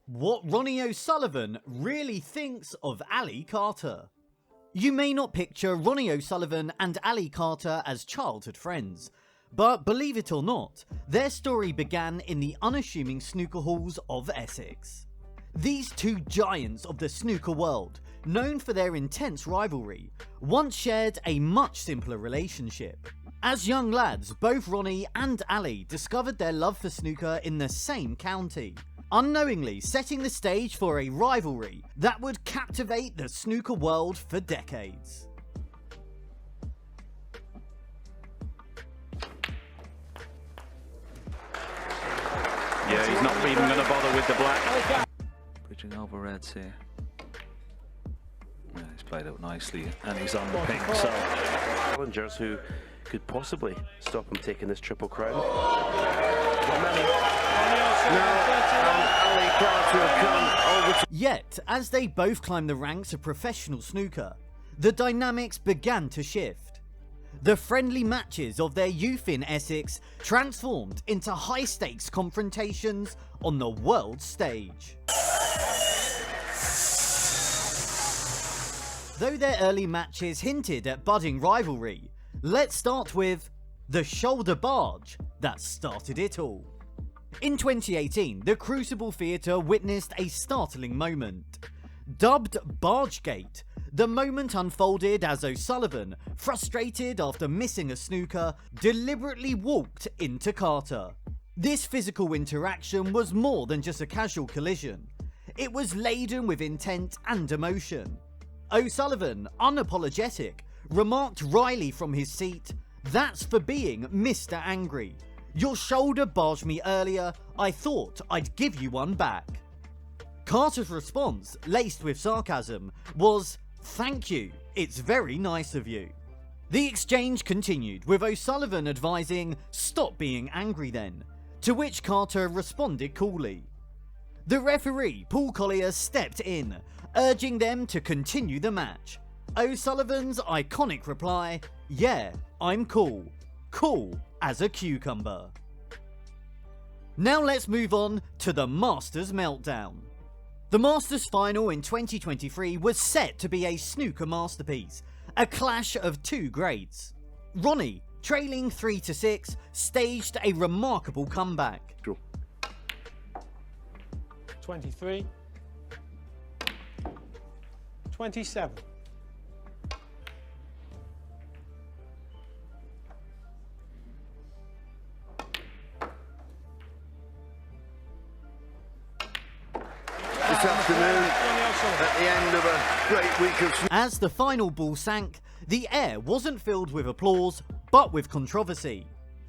What Ronnie O'Sullivan really thinks of Ali Carter. You may not picture Ronnie O'Sullivan and Ali Carter as childhood friends, but believe it or not, their story began in the unassuming snooker halls of Essex. These two giants of the snooker world, known for their intense rivalry, once shared a much simpler relationship. As young lads, both Ronnie and Ali discovered their love for snooker in the same county, unknowingly setting the stage for a rivalry that would captivate the snooker world for decades. Yeah, he's not even going to bother with the black. Bridging over reds here. Yeah, he's played out nicely and he's on the pink, so... Challengers who could possibly stop him taking this triple crown. Yet, as they both climbed the ranks of professional snooker, the dynamics began to shift. The friendly matches of their youth in Essex transformed into high-stakes confrontations on the world stage. Though their early matches hinted at budding rivalry, let's start with the shoulder barge that started it all. In 2018, the Crucible Theatre witnessed a startling moment. Dubbed Bargegate, the moment unfolded as O'Sullivan, frustrated after missing a snooker, deliberately walked into Carter. This physical interaction was more than just a casual collision. It was laden with intent and emotion. O'Sullivan, unapologetic, remarked wryly from his seat, "That's for being Mr. Angry. Your shoulder barged me earlier, I thought I'd give you one back." Carter's response, laced with sarcasm, was, "Thank you, it's very nice of you." The exchange continued, with O'Sullivan advising, "Stop being angry then," to which Carter responded coolly. The referee, Paul Collier, stepped in, urging them to continue the match. O'Sullivan's iconic reply, "Yeah, I'm cool. Cool as a cucumber." Now let's move on to the Masters meltdown. The Masters final in 2023 was set to be a snooker masterpiece, a clash of two greats. Ronnie, trailing 3-6, staged a remarkable comeback. 23, 27. This afternoon, at the end of a great week of... As the final ball sank, the air wasn't filled with applause, but with controversy.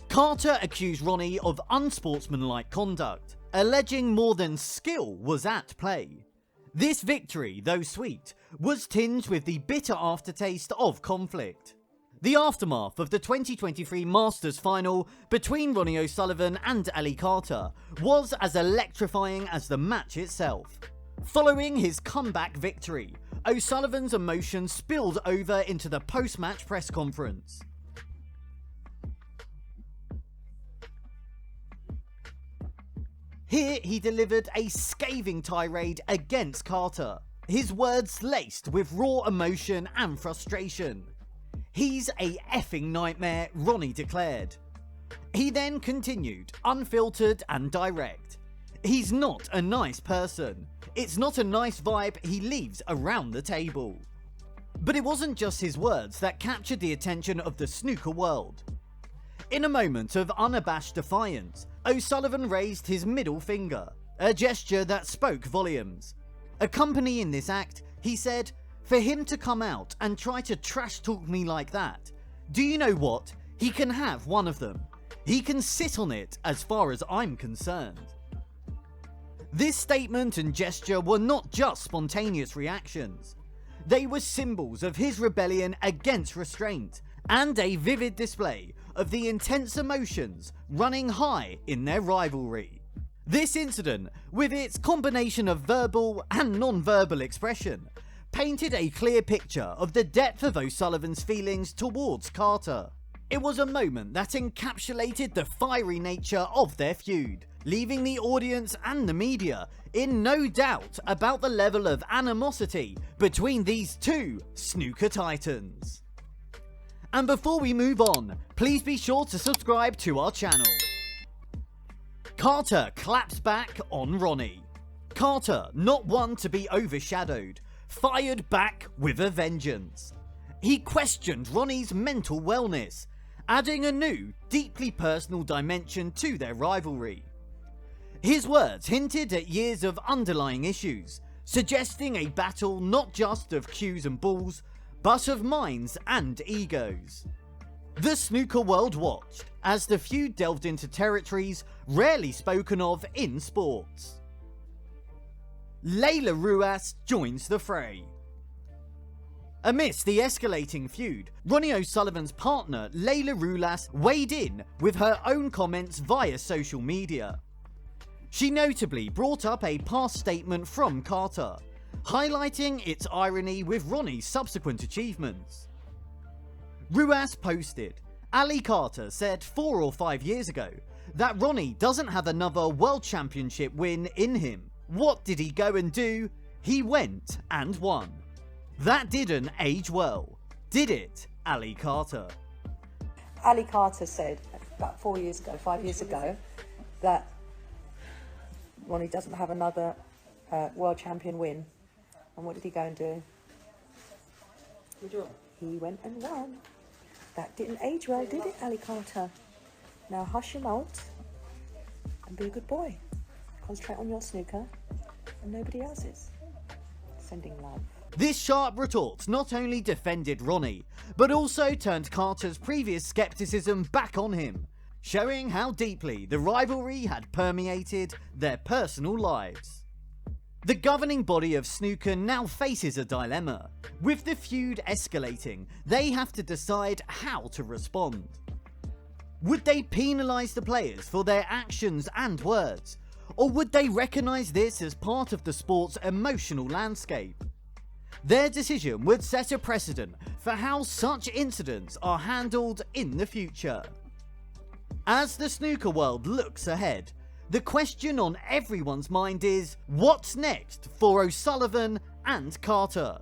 Carter accused Ronnie of unsportsmanlike conduct, alleging more than skill was at play. This victory, though sweet, was tinged with the bitter aftertaste of conflict. The aftermath of the 2023 Masters final between Ronnie O'Sullivan and Ali Carter was as electrifying as the match itself. Following his comeback victory, O'Sullivan's emotions spilled over into the post-match press conference. Here he delivered a scathing tirade against Carter, his words laced with raw emotion and frustration. "He's a effing nightmare," Ronnie declared. He then continued, unfiltered and direct. "He's not a nice person. It's not a nice vibe he leaves around the table." But it wasn't just his words that captured the attention of the snooker world. In a moment of unabashed defiance, O'Sullivan raised his middle finger, a gesture that spoke volumes. Accompanying this act, he said, "For him to come out and try to trash talk me like that, do you know what? He can have one of them. He can sit on it as far as I'm concerned." This statement and gesture were not just spontaneous reactions. They were symbols of his rebellion against restraint and a vivid display of the intense emotions running high in their rivalry. This incident, with its combination of verbal and non-verbal expression, painted a clear picture of the depth of O'Sullivan's feelings towards Carter. It was a moment that encapsulated the fiery nature of their feud, leaving the audience and the media in no doubt about the level of animosity between these two snooker titans. And before we move on, please be sure to subscribe to our channel. Carter claps back on Ronnie. Carter, not one to be overshadowed, fired back with a vengeance. He questioned Ronnie's mental wellness, adding a new, deeply personal dimension to their rivalry. His words hinted at years of underlying issues, suggesting a battle not just of cues and balls, but of minds and egos. The snooker world watched as the feud delved into territories rarely spoken of in sports. Layla Ruas joins the fray. Amidst the escalating feud, Ronnie O'Sullivan's partner Layla Ruas weighed in with her own comments via social media. She notably brought up a past statement from Carter, highlighting its irony with Ronnie's subsequent achievements. Ruas posted, Ali Carter said 4 or 5 years ago that Ronnie doesn't have another World Championship win in him. What did he go and do? He went and won. That didn't age well, did it, Ali Carter? Ali Carter said about 5 years ago, that Ronnie doesn't have another World Champion win. And what did he go and do? He went and won. That didn't age well, did it, Ali Carter? Now hush your mouth and be a good boy. Concentrate on your snooker and nobody else's. Sending love. This sharp retort not only defended Ronnie, but also turned Carter's previous skepticism back on him, showing how deeply the rivalry had permeated their personal lives. The governing body of snooker now faces a dilemma. With the feud escalating, they have to decide how to respond. Would they penalise the players for their actions and words, or would they recognise this as part of the sport's emotional landscape? Their decision would set a precedent for how such incidents are handled in the future. As the snooker world looks ahead, the question on everyone's mind is, what's next for O'Sullivan and Carter?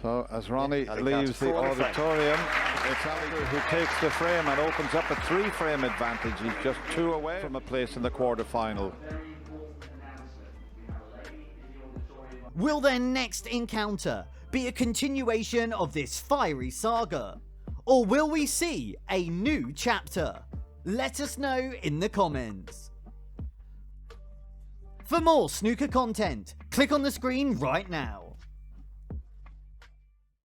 So as Ronnie leaves the auditorium, it's Ali who takes the frame and opens up a 3-frame advantage. He's just 2 away from a place in the quarter-final. Will their next encounter be a continuation of this fiery saga? Or will we see a new chapter? Let us know in the comments. For more snooker content, click on the screen right now.